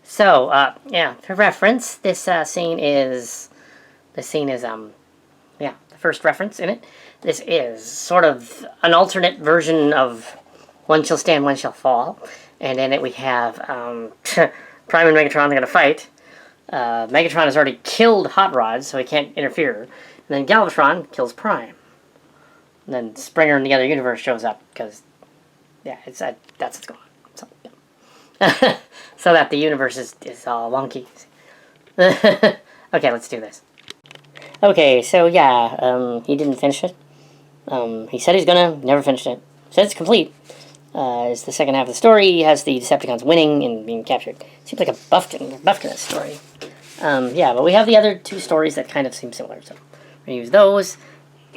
So, yeah, for reference, this scene is yeah, the first reference in it. This is sort of an alternate version of One Shall Stand, One Shall Fall. And in it we have Prime and Megatron are going to fight. Megatron has already killed Hot Rod, so he can't interfere. And then Galvatron kills Prime. And then Springer in the other universe shows up, because, yeah, that's what's going on. So, yeah. So that the universe is all wonky. Okay, let's do this. Okay, so yeah, he didn't finish it. He said he's gonna, never finished it. Said it's complete. It's the second half of the story. He has the Decepticons winning and being captured. Seems like a Buffkin story. Yeah, but we have the other two stories that kind of seem similar, so we're gonna use those.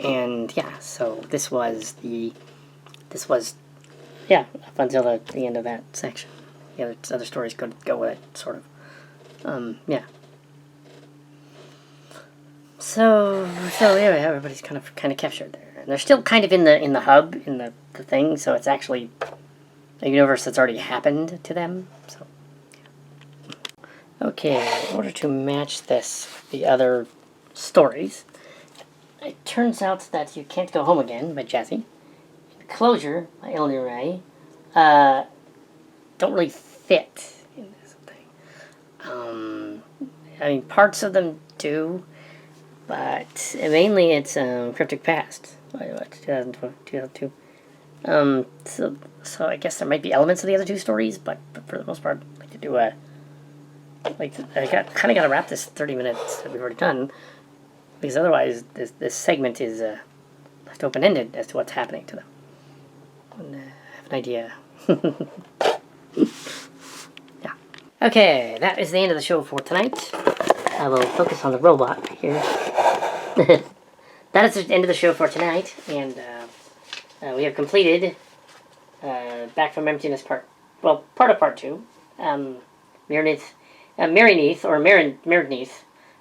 And yeah, so this was, yeah, up until the end of that section. The other stories could go with it, sort of. Yeah. So yeah, everybody's kind of captured there, and they're still kind of in the hub, in the thing. So it's actually a universe that's already happened to them. So yeah. Okay, in order to match this with the other stories, it turns out that You Can't Go Home Again by Jazzy, and Closure by Eleanor Ray, don't really fit in this thing. I mean, parts of them do. But mainly it's Cryptic Past by 2002. So I guess there might be elements of the other two stories, but for the most part, I like to do I kind of got to wrap this 30 minutes that we've already done, because otherwise this segment is left open ended as to what's happening to them. And, I have an idea. Yeah. Okay, that is the end of the show for tonight. I will focus on the robot here. That is the end of the show for tonight, and we have completed Back from Emptiness part of part 2. Meredith,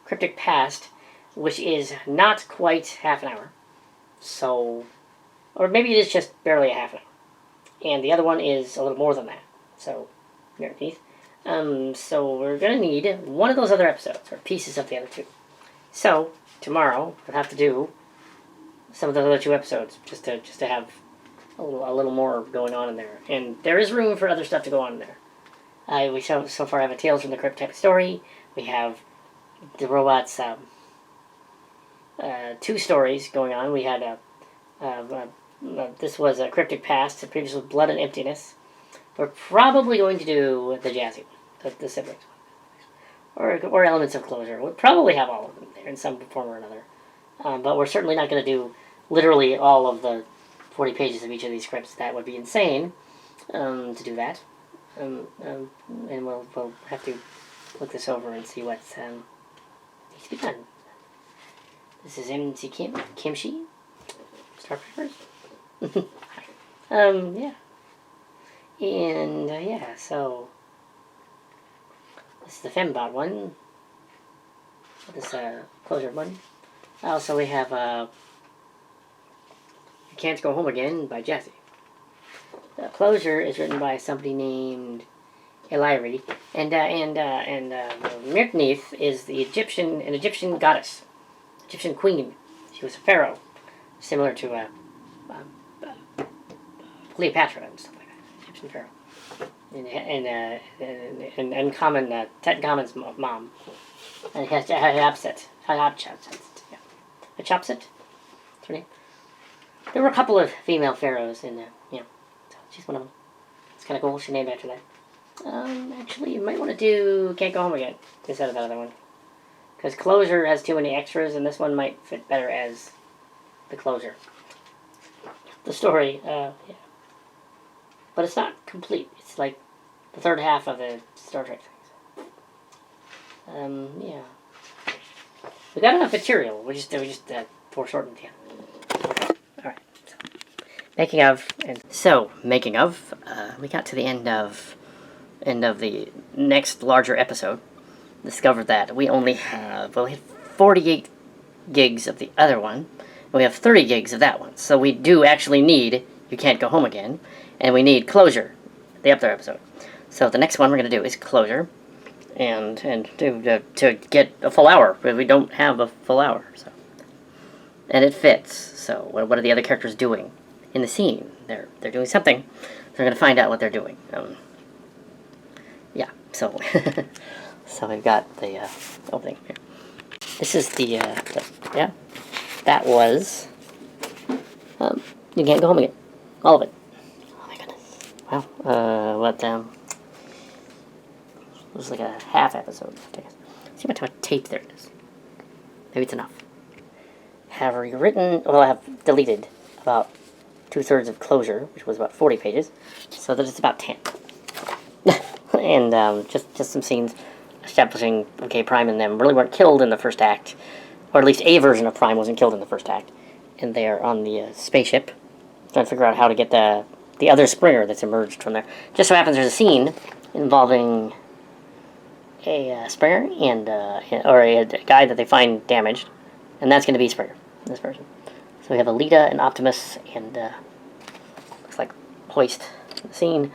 Cryptic Past, which is not quite half an hour. So, or maybe it is just barely a half an hour. And the other one is a little more than that. So, Meredith. So we're going to need one of those other episodes, or pieces of the other two. So, tomorrow, we'll have to do some of the other two episodes, just to have a little more going on in there. And there is room for other stuff to go on in there. We so far have a Tales from the Crypt type story. We have the robots, two stories going on. We had this was a Cryptic Past, the previous was Blood and Emptiness. We're probably going to do the Jazzy one, the siblings one, or elements of Closure. We'll probably have all of them there in some form or another. But we're certainly not going to do literally all of the 40 pages of each of these scripts. That would be insane to do that. And we'll have to look this over and see what needs to be done. This is MC Kimchi, Star Preppers. Yeah. And, yeah, so this is the Fembot one. This Closure one. Also, we have You Can't Go Home Again by Jazzy. The Closure is written by somebody named Eliri. And Mirkneith is an Egyptian goddess. Egyptian queen. She was a pharaoh. Similar to Cleopatra and stuff like that. Egyptian pharaoh. And Uncommon, Tutankhamun's mom. And he has Hatshepsut. Yeah. Hatshepsut? That's her name. There were a couple of female pharaohs in there. Yeah. So she's one of them. It's kind of cool. She's named after that. Actually, you might want to do Can't Go Home Again instead of that other one. Because Closure has too many extras, and this one might fit better as the Closure. The story, yeah. But it's not complete. It's like the third half of the Star Trek things. Yeah. We got enough material. We just foreshortened the end. Alright. Making of. We got to the end of the next larger episode. Discovered that we only have 48 gigs of the other one. And we have 30 gigs of that one. So we do actually need You Can't Go Home Again. And we need Closure, the other episode. So the next one we're going to do is Closure. and to get a full hour. But we don't have a full hour, so. And it fits. So what are the other characters doing in the scene? They're doing something. They're going to find out what they're doing. Yeah. So so we've got the opening here. This is the yeah. That was. You can't go home again. All of it. Oh my goodness. Well, what it was like a half episode. See how much tape there is. Maybe it's enough. Have rewritten, well, I have deleted about 2/3 of closure, which was about 40 pages, so that it's about 10. And just some scenes establishing, okay, Prime and them really weren't killed in the first act, or at least a version of Prime wasn't killed in the first act, and they are on the spaceship, trying to figure out how to get the other Springer that's emerged from there. Just so happens there's a scene involving a Springer and or a guy that they find damaged, and that's going to be Springer in this version. So we have Alita and Optimus and looks like Hoist in the scene,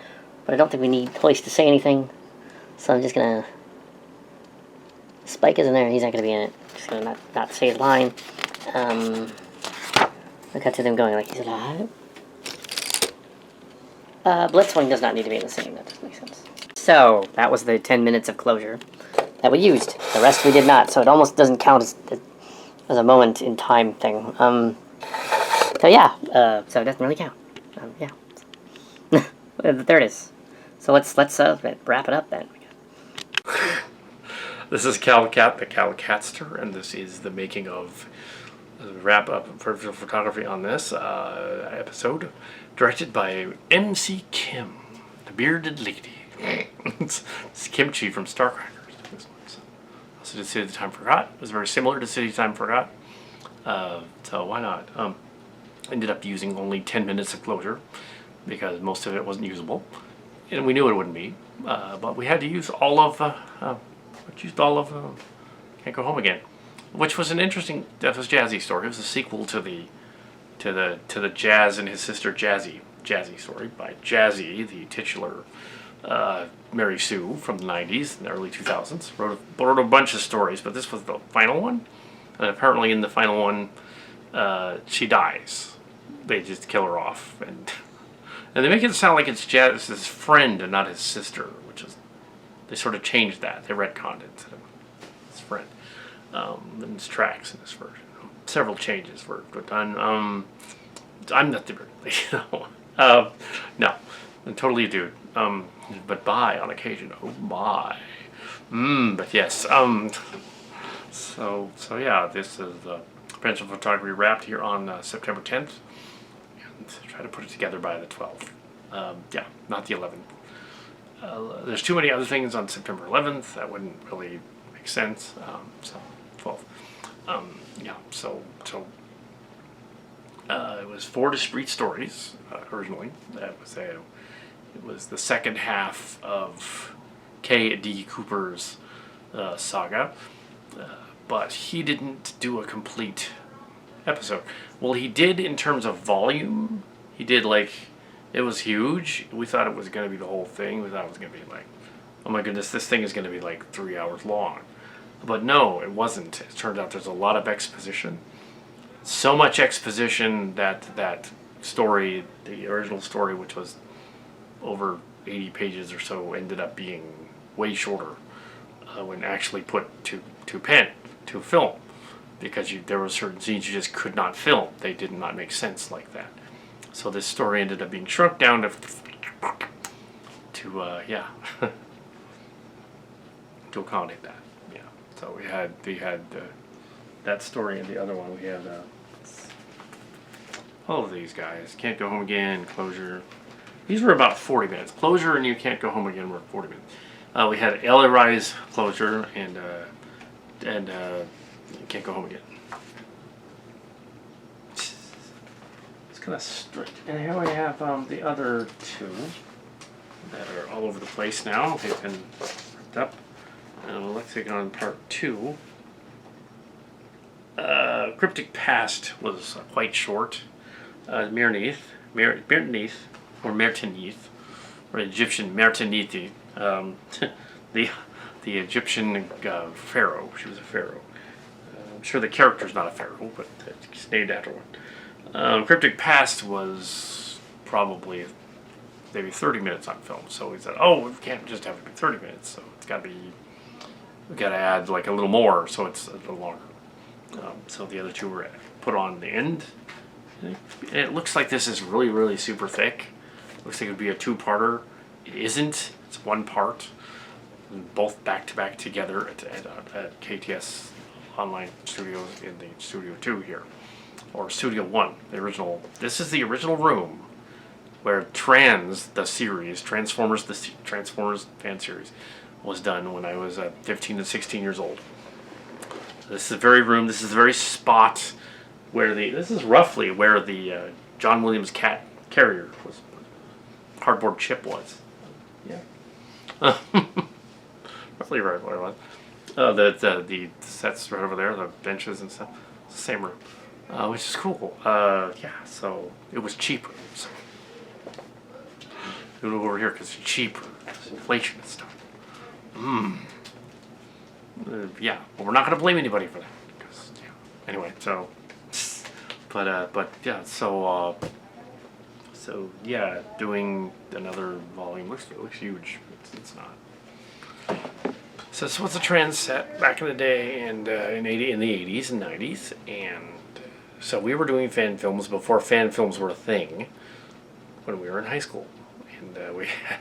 but I don't think we need Hoist to say anything, so I'm just going to... Spike isn't there, he's not going to be in it. Just going to not say his line. I cut to them going like, he's alive. Blitzwing does not need to be in the scene, that doesn't make sense. So, that was the 10 minutes of closure that we used. The rest we did not, so it almost doesn't count as a moment in time thing. So yeah, so it doesn't really count. Yeah. There it is. So let's wrap it up then. This is Calcat, the Calcatster, and this is the making of the wrap-up virtual photography on this episode, directed by MC Kim, the bearded lady. It's Kimchi from Starcrackers. This one. So, also did City of the Time Forgot. It was very similar to City of Time Forgot. So why not? Ended up using only 10 minutes of closure because most of it wasn't usable, and we knew it wouldn't be. But we had to use all of. Can't Go Home Again, which was an interesting. That was Jazzy story. It was a sequel to the Jazz and his sister Jazzy story by Jazzy, the titular Mary Sue from the 90s and the early 2000s. Wrote a bunch of stories, but this was the final one. And apparently in the final one, she dies. They just kill her off. And they make it sound like it's Jazz's friend and not his sister, which is... They sort of changed that. They retconned it to his friend. In his tracks in this version. Several changes were done. I'm not the... no. I'm totally a dude. But bi on occasion. Oh my. But yes. So yeah, this is Pencil Photography wrapped here on September 10th. And try to put it together by the 12th. Yeah, not the 11th. There's too many other things on September 11th. That wouldn't really make sense. So 12th. Yeah, so it was 4 discrete stories originally. It was the second half of K.D. Cooper's saga. But he didn't do a complete episode. Well, he did in terms of volume. He did it was huge. We thought it was going to be the whole thing. We thought it was going to be oh my goodness, this thing is going to be 3 hours long. But no, it wasn't. It turned out there's a lot of exposition. So much exposition that story, the original story, which was over 80 pages or so, ended up being way shorter when actually put to film, because there were certain scenes you just could not film. They did not make sense like that. So this story ended up being shrunk down to to accommodate that. Yeah. So we had that story, and the other one we had all of these guys. Can't Go Home Again, Closure. These were about 40 minutes. Closure and You Can't Go Home Again were 40 minutes. We had LA Rise, Closure, and You Can't Go Home Again. It's kind of strict. And here we have the other two that are all over the place now. They've been ripped up. Lexicon Part 2. Cryptic Past was quite short. Mirneith, or Mertenith, or Egyptian Merteniti. The the Egyptian pharaoh. She was a pharaoh. I'm sure the character's not a pharaoh, but it's named after one. Cryptic Past was probably maybe 30 minutes on film. So we said, oh, we can't just have it be 30 minutes. So it's got to be, we got to add like a little more, so it's a little longer. So the other two were put on the end. It looks like this is really, really super thick. Looks like it would be a two-parter. It isn't. It's one part. Both back-to-back together at KTS Online Studios in the Studio 2 here. Or Studio 1, the original. This is the original room where the series, Transformers fan series, was done when I was 15 and 16 years old. This is the very room, this is the very spot where this is roughly where the John Williams cat carrier was, cardboard chip was. Yeah. Roughly right where it was. The sets right over there, the benches and stuff. It's the same room. Which is cool. Yeah, so it was cheaper. So. Do it over here because it's cheaper. It's inflation and stuff. Yeah, but we're not going to blame anybody for that. Cause, yeah. Anyway, so, but yeah, so yeah, doing another volume looks huge. It's not. So this was a trend set back in the day, and in the 80s and 90s, and so we were doing fan films before fan films were a thing when we were in high school, and we had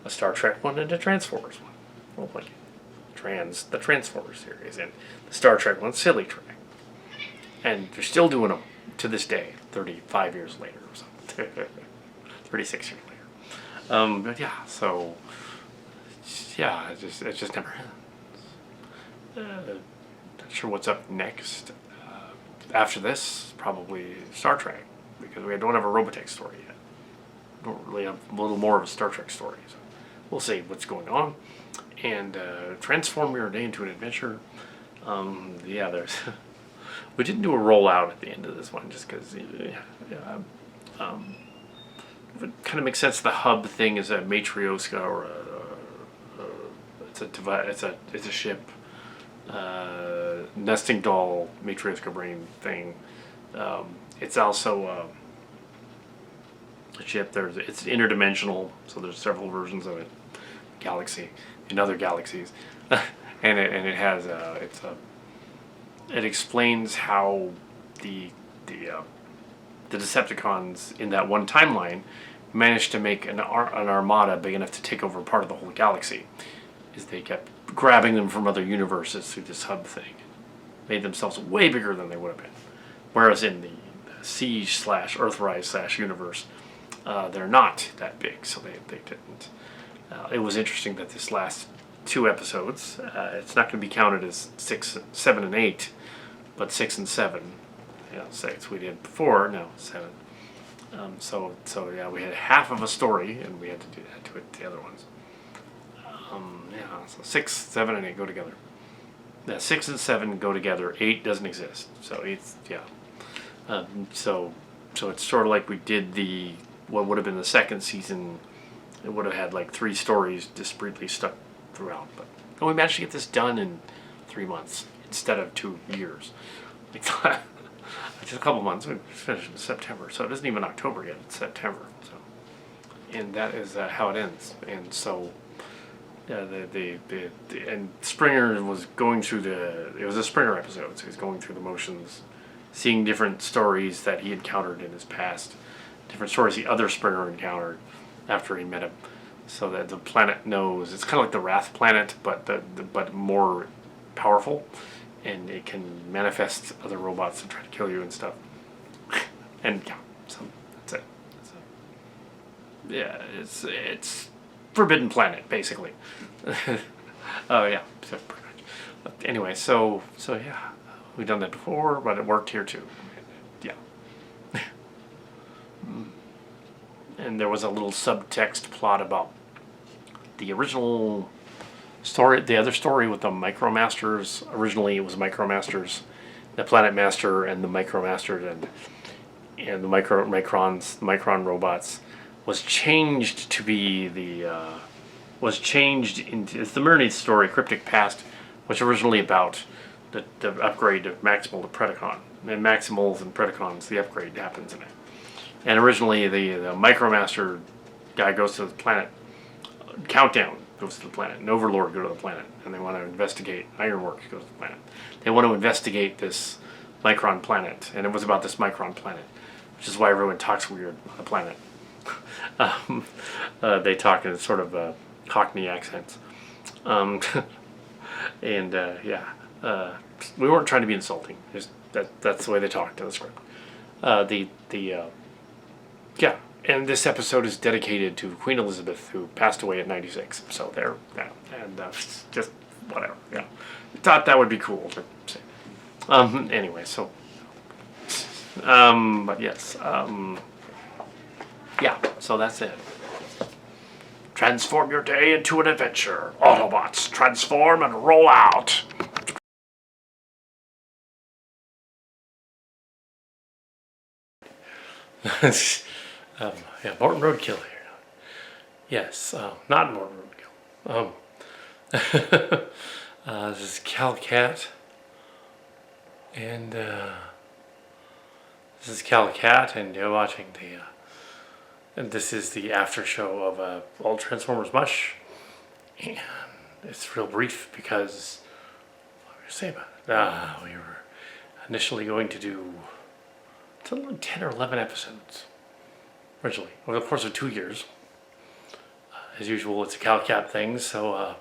a Star Trek one and a Transformers one. Well, like the Transformers series, and the Star Trek one, Silly Track, and they're still doing them to this day, 35 years later or something, 36 years later. But yeah, so. Yeah, it just never ends. Not sure what's up next. After this, probably Star Trek, because we don't have a Robotech story yet. We don't really have a little more of a Star Trek story. So we'll see what's going on. And transform your day into an adventure. Yeah, there's. We didn't do a rollout at the end of this one, just because. It kind of makes sense. The hub thing is a Matryoshka or a. It's a ship, nesting doll, Matryoshka brain thing. It's also a ship. It's interdimensional, so there's several versions of it. Galaxy in other galaxies, and it has it explains how the Decepticons in that one timeline managed to make an armada big enough to take over part of the whole galaxy. Is they kept grabbing them from other universes through this hub thing. Made themselves way bigger than they would have been. Whereas in the Siege/Earthrise/ universe, they're not that big, so they didn't. It was interesting that this last 2 episodes, it's not going to be counted as 6, 7, and 8, but 6 and 7. 6 we did before, no, 7. So yeah, we had half of a story, and we had to do that to it, the other ones. Yeah, so 6, 7, and 8 go together. 6 and 7 go together. 8 doesn't exist. So 8's, yeah. So it's sort of like we did what would have been the second season. It would have had like 3 stories discreetly stuck throughout. But we managed to get this done in 3 months instead of 2 years. Just a couple months. We finished in September, so it isn't even October yet. It's September. So, and that is how it ends. And so. And Springer was going through it was a Springer episode, so he's going through the motions, seeing different stories that he encountered in his past, different stories the other Springer encountered after he met him, so that the planet knows. It's kind of like the Wrath planet, but more powerful, and it can manifest other robots to try to kill you and stuff. And yeah, so that's it. Yeah, it's Forbidden Planet, basically. Oh yeah, so pretty much. Anyway, so yeah, we've done that before, but it worked here too. Yeah. And there was a little subtext plot about the original story, the other story with the Micromasters. Originally, it was Micromasters, the Planet Master, and the Micromaster, and the Micron robots was changed to be the was changed into, it's the Mermaid story, Cryptic Past, which originally about the upgrade of Maximal to Predacon. And Maximals and Predacons, the upgrade happens in it. And originally the Micromaster guy goes to the planet, Countdown goes to the planet, and Overlord go to the planet, and they want to investigate, Ironworks goes to the planet. They want to investigate this Micron planet, and it was about this Micron planet, which is why everyone talks weird on the planet. They talk in sort of Cockney accents. And we weren't trying to be insulting. Just that's the way they talked in the script. And this episode is dedicated to Queen Elizabeth, who passed away at 96. So there, and just whatever. Yeah, thought that would be cool to say. Anyway, so but yes, yeah. So that's it. Transform your day into an adventure. Autobots, transform and roll out. Morton Roadkill here. Yes, not Morton Roadkill. This is Cal Cat, and you're watching and this is the after show of All Transformers Mush, and it's real brief because what were we going to say about it? We were initially going to do something like 10 or 11 episodes originally over the course of 2 years. As usual, it's a CalCap thing, so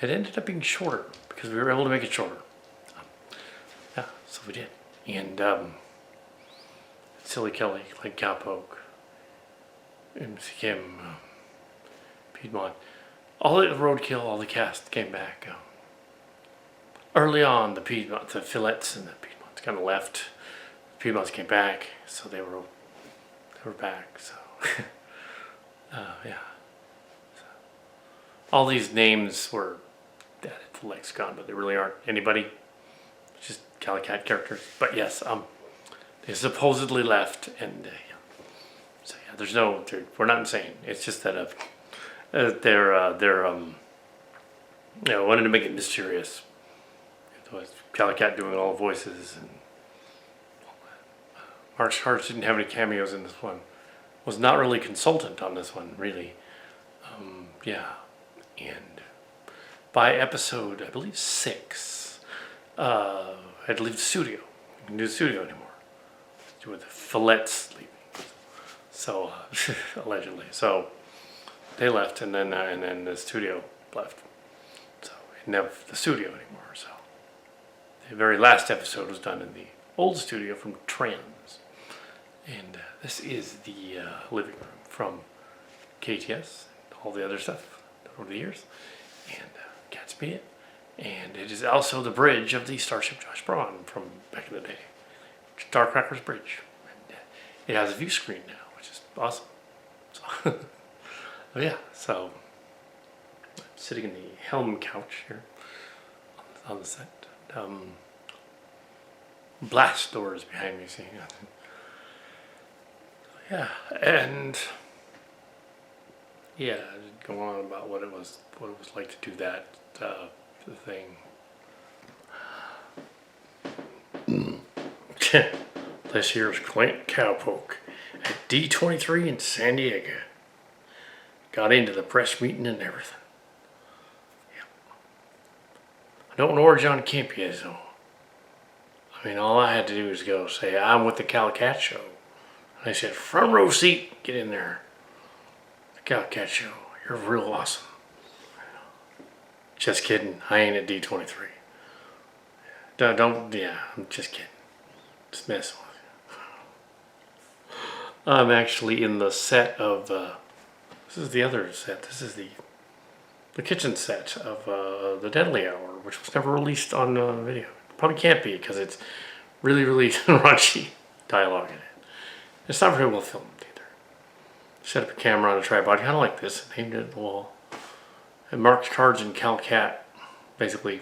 it ended up being shorter because we were able to make it shorter. So we did. And Silly Kelly, like Cowpoke, MC Kim, Piedmont, all the Roadkill, all the cast came back. Early on, the Fillettes and the Piedmonts kind of left. The Piedmonts came back, so they were back. So So, all these names were added to the lexicon, but they really aren't anybody. It's just Calicat characters. But yes, they supposedly left, and so yeah, there's no. We're not insane. It's just that they're wanted to make it mysterious. It was Calicat doing all the voices, and Mark Hartz didn't have any cameos in this one. Was not really a consultant on this one, really. And by episode, I believe 6, I had to leave the studio. I couldn't do the studio anymore. With the Fillettes leaving. So, allegedly. So, they left, and then the studio left. So, we didn't have the studio anymore. So, the very last episode was done in the old studio from Trans. And this is the living room from KTS and all the other stuff over the years. And Gatsby. And it is also the bridge of the Starship Josh Braun from back in the day. Starcracker's Bridge. And it has a view screen now, which is awesome. So, so I'm sitting in the Helm couch here on the set. Blast doors behind me, see. And I did go on about what it was like to do that thing. This here's Clint Cowpoke at D23 in San Diego. Got into the press meeting and everything. I don't know where John Kemp is though. I mean, all I had to do was go say, I'm with the Cal-Cat Show. And I said, front row seat, get in there. The Cal-Cat Show, you're real awesome. Just kidding, I ain't at D23. I'm just kidding. Just messing with you. I'm actually in the set of, this is the other set, this is the kitchen set of The Deadly Hour, which was never released on video. Probably can't be because it's really, really raunchy dialogue in it. It's not very well filmed either. Set up a camera on a tripod, kind of like this, and aimed it at the wall. And Mark's Cards and Cal-Cat basically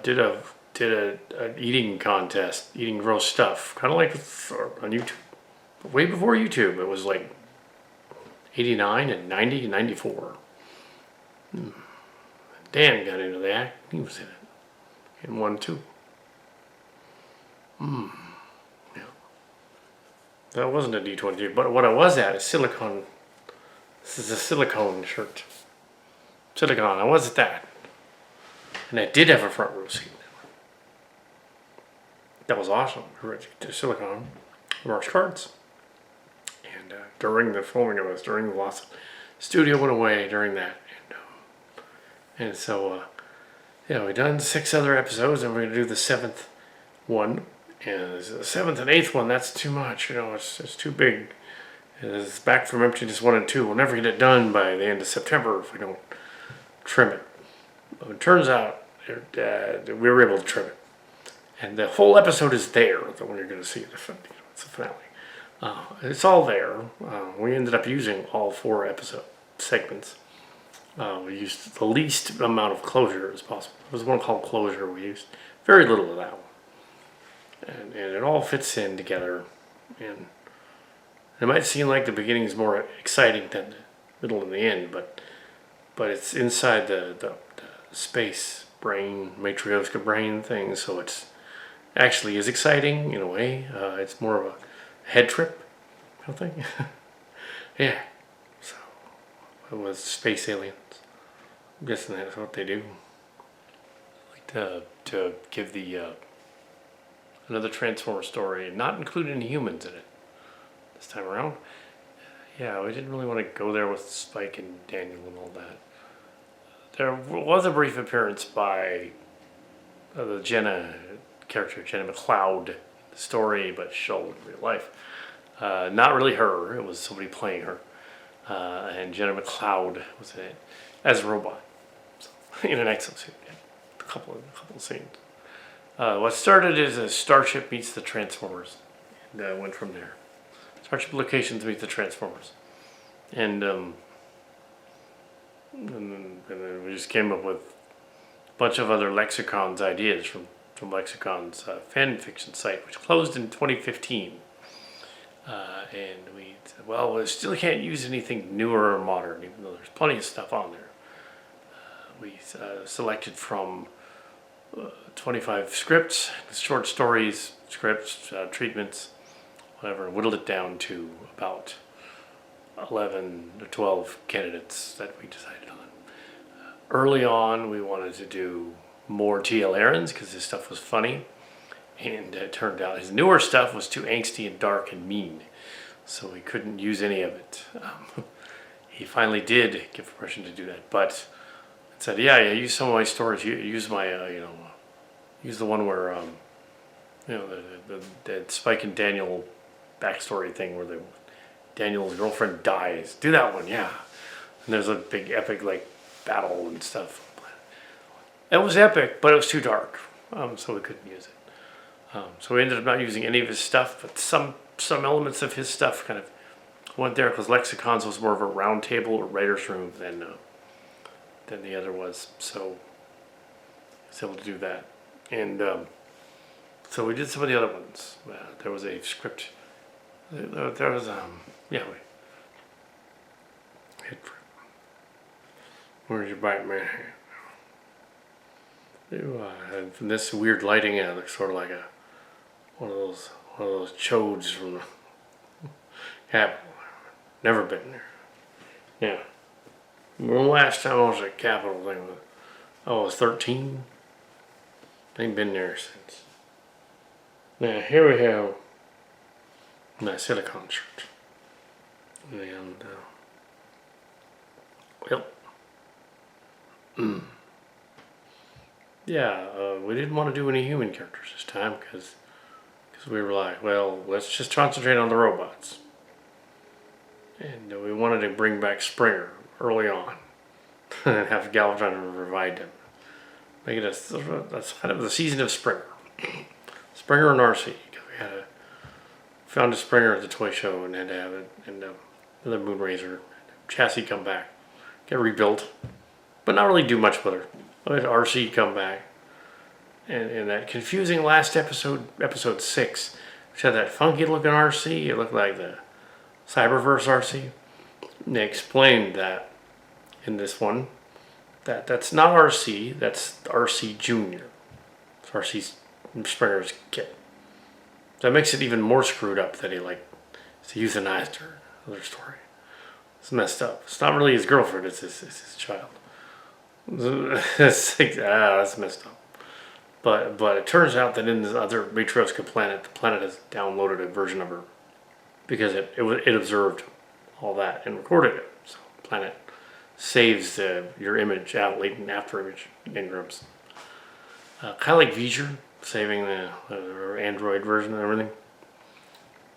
did an eating contest, eating gross stuff, kind of like on YouTube. But way before YouTube, it was like 89 and 90 and 94. Dan got into the act. He was in it. In 1, 2. Yeah. That wasn't a D22, but what I was at is silicone. This is a silicone shirt. Silicone. I was at that. And I did have a front row seat. That was awesome. We were at Silicon, Mark's Cards. And during the filming of this, during the loss, studio went away during that. And so, we've done 6 other episodes, and we're going to do the 7th one. And the 7th and 8th one, that's too much. It's too big. It's back from Emptiness 1 and 2. We'll never get it done by the end of September if we don't trim it. But it turns out we were able to trim it. And the whole episode is there, the one you're going to see. It's the finale. It's all there. We ended up using all 4 episode segments. We used the least amount of closure as possible. There was one called Closure. We used very little of that one. And it all fits in together. And it might seem like the beginning is more exciting than the middle and the end, but it's inside the space brain, Matryoshka brain thing, so it's actually is exciting in a way. It's more of a head trip kind of thing. Yeah. So it was space aliens. I'm guessing that's what they do. I'd like to give the another Transformer story, not including any humans in it this time around. Yeah, we didn't really want to go there with Spike and Daniel and all that. There was a brief appearance by the Jenna character, Jenna McLeod, in the story, but shown in real life. Not really her, it was somebody playing her. And Jenna McLeod was in it as a robot. So, in an exosuit. Yeah. A couple of scenes. What started as a Starship meets the Transformers. And went from there. Starship Locations meets the Transformers. And then we just came up with a bunch of other Lexicons ideas from Lexicons fan fiction site, which closed in 2015. And we said, well, we still can't use anything newer or modern, even though there's plenty of stuff on there. We selected from 25 scripts, short stories, scripts, treatments, whatever, whittled it down to about 11 or 12 candidates that we decided on. Early on, we wanted to do more T.L. Aarons because his stuff was funny, and it turned out his newer stuff was too angsty and dark and mean, so we couldn't use any of it. He finally did give permission to do that, but said, yeah, use some of my stories. Use my, use the one where, the Spike and Daniel backstory thing where Daniel's girlfriend dies. Do that one, yeah. And there's a big epic battle and stuff. It was epic, but it was too dark, so we couldn't use it. So we ended up not using any of his stuff, but some elements of his stuff kind of went there because Lexicons was more of a round table or writer's room than the other was. So I was able to do that, and so we did some of the other ones. There was a script. There was Where's your bite, man? And from this weird lighting, it looks sort of like one of those chodes from the Capitol. Never been there. Yeah. The last time I was at Capitol thing, I was 13. Ain't been there since. Now here we have my Silicon shirt, and we didn't want to do any human characters this time because we were like, well, let's just concentrate on the robots, and we wanted to bring back Springer early on and have Galvatron revive him. Make it that's kind of the season of Springer. Springer and RC. We found a Springer at the toy show and had to have it, and another Moonracer chassis come back, get rebuilt, but not really do much with her. Let RC come back, and that confusing last episode 6, which had that funky looking RC. It looked like the Cyberverse RC. And they explained that in this one, That's not RC. That's RC Junior. It's RC Springer's kid. That makes it even more screwed up that he euthanized her. Another story. It's messed up. It's not really his girlfriend. It's his child. It's like, that's messed up. But it turns out that in this other Matryoshka planet, the planet has downloaded a version of her because it observed all that and recorded it. So the planet saves your image out, latent after image engrams. Kind of like V'ger saving the Android version and everything.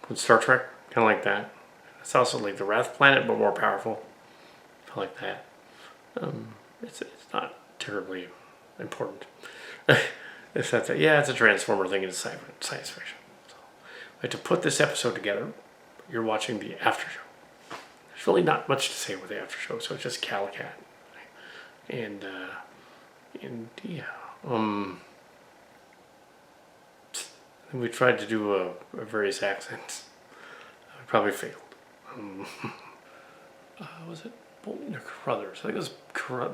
With Star Trek, kind of like that. It's also like the Wrath planet, but more powerful. Kind of like that. It's not terribly important. It's a Transformer thing. It's science fiction. So, to put this episode together, you're watching the after show. There's really not much to say with the after show, so it's just Calicat, and yeah. We tried to do various accents. We probably failed. Was it Bolton or Carruthers? I think it was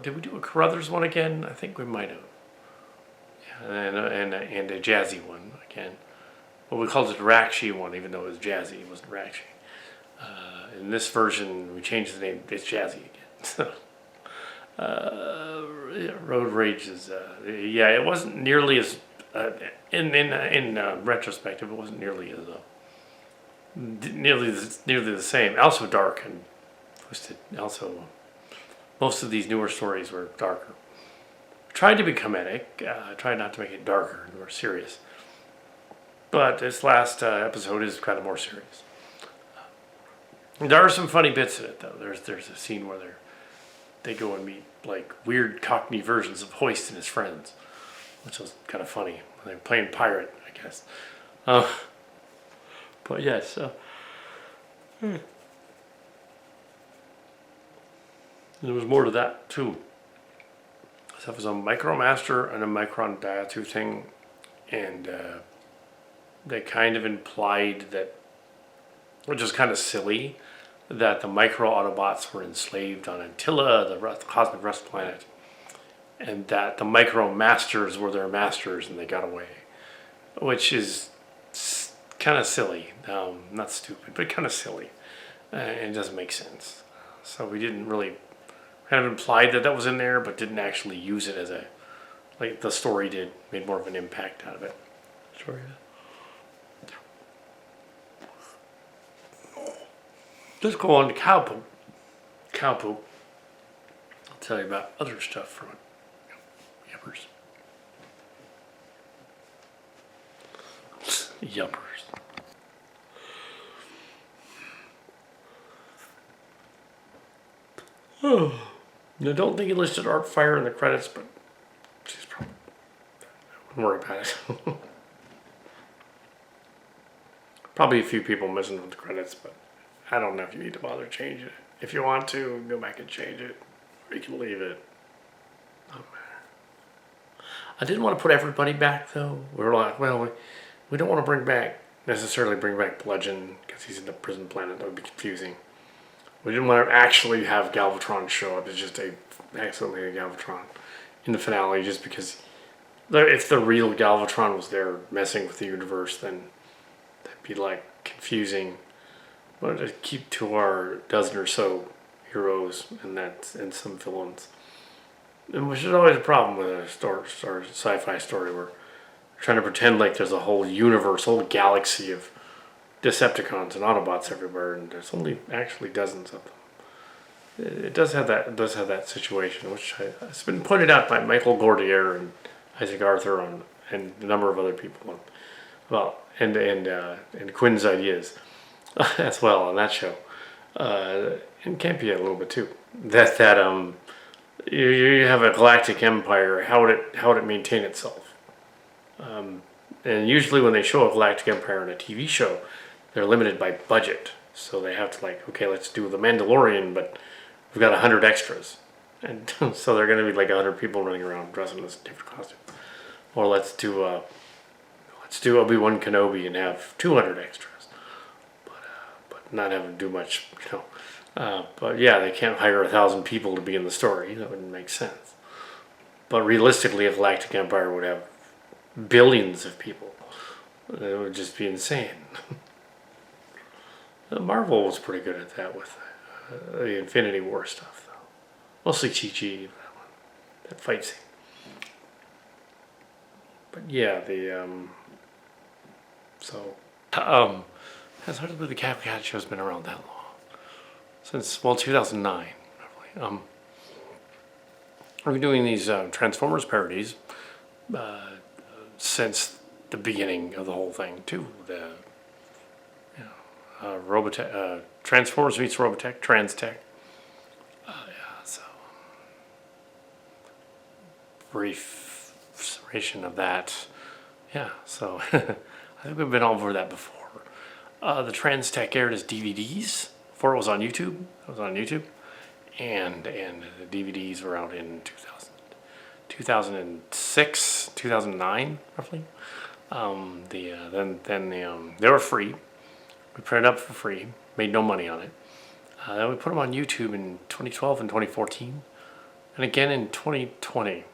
Did we do a Carruthers one again? I think we might have. Yeah, and a jazzy one again. Well, we called it the Rakshi one, even though it was jazzy. It wasn't Rakshi. In this version, we changed the name. It's jazzy again. Road Rage is. It wasn't nearly as. In retrospective, it wasn't nearly as nearly the same. Also dark and twisted. Also, most of these newer stories were darker. Tried to be comedic. Tried not to make it darker and more serious. But this last episode is kind of more serious. There are some funny bits in it, though. There's a scene where they go and meet like weird Cockney versions of Hoist and his friends, which was kind of funny. They're playing pirate, I guess. But yes. There was more to that too. So it was a Micromaster and a Micron Daihatsu thing, and they kind of implied that, which is kind of silly, that the Micro Autobots were enslaved on Antilla, the cosmic rust planet, and that the Micro Masters were their masters and they got away, which is kind of silly. Not stupid, but kind of silly. And it doesn't make sense. So we didn't really, kind of implied that was in there, but didn't actually use it as like the story did, made more of an impact out of it. Sorry. Let's go on to cow poop. Cow poop. I'll tell you about other stuff from it. Yuppers. Yuppers. Oh. I don't think he listed Artfire in the credits, but she's probably. I wouldn't worry about it. Probably a few people missing with the credits, but I don't know if you need to bother changing it. If you want to, go back and change it, or you can leave it. I didn't want to put everybody back, though. We were like, well, we don't want to necessarily bring back Bludgeon, because he's in the prison planet. That would be confusing. We didn't want to actually have Galvatron show up. It's just accidentally a Galvatron in the finale, just because if the real Galvatron was there messing with the universe, then that'd be like confusing. But to keep to our dozen or so heroes and some villains. And which is always a problem with a sci-fi story where you're trying to pretend like there's a whole universe, whole galaxy of Decepticons and Autobots everywhere, and there's only actually dozens of them. It does have that situation, which it's been pointed out by Michael Gordier and Isaac Arthur and a number of other people. And Quinn's ideas as well on that show, and Campia a little bit too. That you have a galactic empire. How would it maintain itself? And usually when they show a galactic empire in a TV show, they're limited by budget. So they have to let's do The Mandalorian, but we've got 100 extras. And so they're going to be like 100 people running around dressed in this different costume. Or let's do Obi-Wan Kenobi and have 200 extras. But not have them do much, But yeah, they can't hire 1,000 people to be in the story. That wouldn't make sense. But realistically, a galactic empire would have billions of people. It would just be insane. Marvel was pretty good at that with the Infinity War stuff, though. Mostly Chi-Chi, that fight scene. But yeah, it's hard to believe the Cat show's been around that long. Since, 2009, roughly. We've been doing these Transformers parodies since the beginning of the whole thing, too. Robotech, Transformers meets Robotech, Transtech. So brief summation of that. Yeah, so I think we've been over that before. The Transtech aired as DVDs before it was on YouTube. It was on YouTube, and the DVDs were out in 2006, 2009, roughly. They were free. We printed up for free, made no money on it. Then we put them on YouTube in 2012 and 2014, and again in 2020.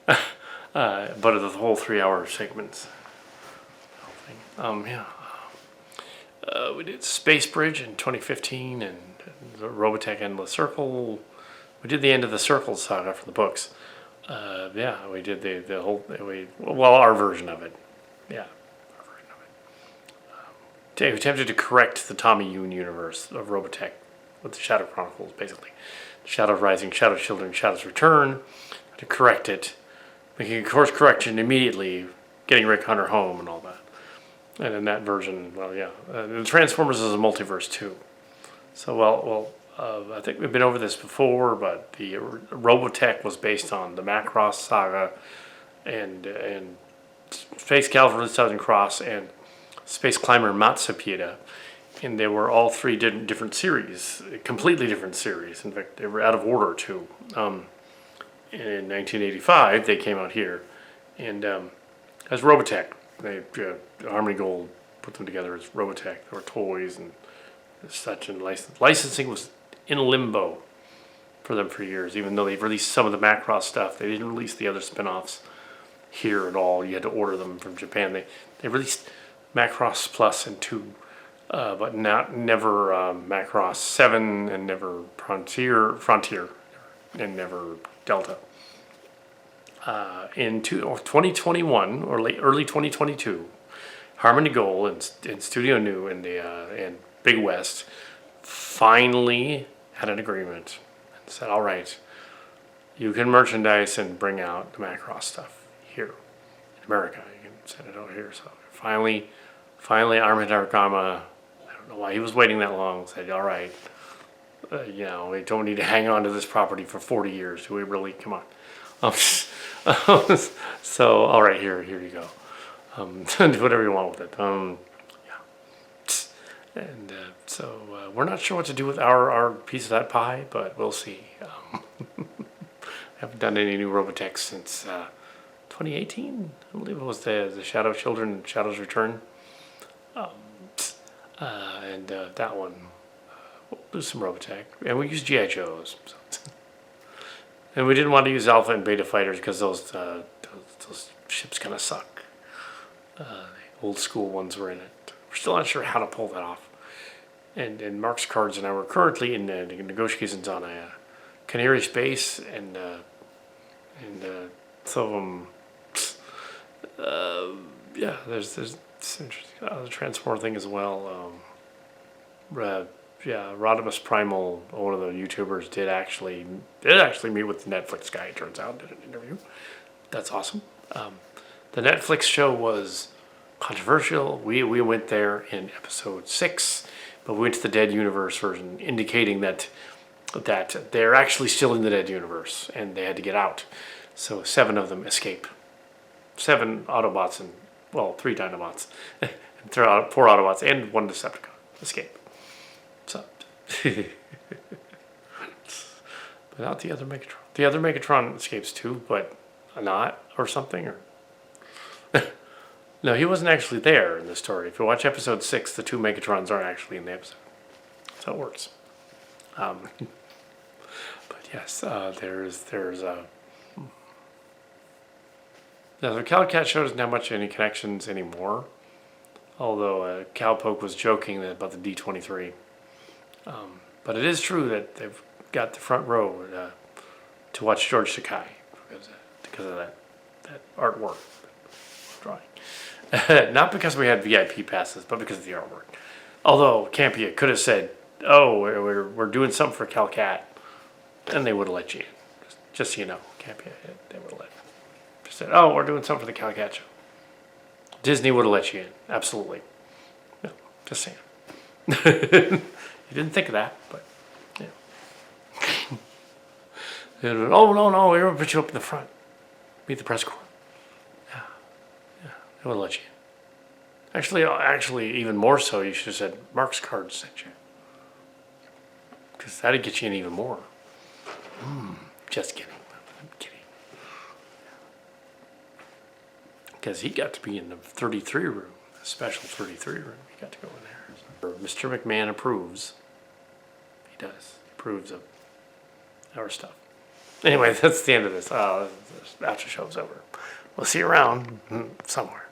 But the whole 3-hour segments. We did Space Bridge in 2015 and the Robotech Endless Circle. We did the End of the Circle saga from the books. We did the whole, our version of it. Yeah, our version of it. We attempted to correct the Tommy Yoon universe of Robotech with the Shadow Chronicles, basically. Shadow Rising, Shadow Children, Shadow's Return, to correct it, making a course correction immediately, getting Rick Hunter home and all that. And in that version, the Transformers is a multiverse too. So, I think we've been over this before, but the Robotech was based on the Macross saga and Space Cavalry Southern Cross and Space Climber Matsupida. And they were all three different series, completely different series. In fact, they were out of order too. In 1985, they came out here, and as Robotech, Harmony Gold put them together as Robotech. There were toys and such, and licensing was in limbo for them for years. Even though they've released some of the Macross stuff, they didn't release the other spin-offs here at all. You had to order them from Japan. They released Macross Plus and 2. But never Macross 7 and never Frontier, and never Delta. In 2021 or early 2022, Harmony Gold and Studio New and Big West finally had an agreement and said, "All right, you can merchandise and bring out the Macross stuff here in America. You can send it out here." So finally, Armin Argama, I don't know why he was waiting that long, said, "All right, we don't need to hang on to this property for 40 years. Do we really? Come on." So, all right, here you go. Do whatever you want with it. And so we're not sure what to do with our piece of that pie, but we'll see. Haven't done any new Robotech since 2018. I believe it was the Shadow Children, Shadow's Return. And that one. We'll do some Robotech. And we use G.I. Joes. So. And we didn't want to use Alpha and Beta fighters because those ships kind of suck. The old school ones were in it. We're still not sure how to pull that off. And Mark's Cards and I were currently in negotiations on a Canary Space and so there's it's interesting. The Transformer thing as well. Rodimus Primal, one of the YouTubers, did actually meet with the Netflix guy. It turns out, did an interview. That's awesome. The Netflix show was controversial. We went there in episode 6, but we went to the Dead Universe version, indicating that they're actually still in the Dead Universe and they had to get out. So 7 of them escape. 7 Autobots and 3 Dinobots, and 4 Autobots and 1 Decepticon escape. So, but not the other Megatron. The other Megatron escapes too, but not or something. Or no, he wasn't actually there in the story. If you watch episode 6, the 2 Megatrons aren't actually in the episode. So it works. But yes, there's Now, the Calicat show doesn't have much of any connections anymore. Although Cowpoke was joking about the D23. But it is true that they've got the front row to watch George Sakai because of that artwork drawing. Not because we had VIP passes, but because of the artwork. Although Campia could have said, "Oh, we're doing something for Calcat," and they would have let you in. Just so you know, Campia, they would have let. Just said, "Oh, we're doing something for the Calcat show." Disney would have let you in, absolutely. No, just saying. You didn't think of that, but yeah. Oh no, we're gonna put you up in the front. Meet the press corps. Yeah, they would have let you in. Actually, even more so, you should have said Mark's card sent you, because that'd get you in even more. Just kidding. I'm kidding. Because he got to be in the 33 room, the special 33 room. He got to go in there. Mr. McMahon approves. He does. He approves of our stuff. Anyway, that's the end of this. After show's over. We'll see you around somewhere.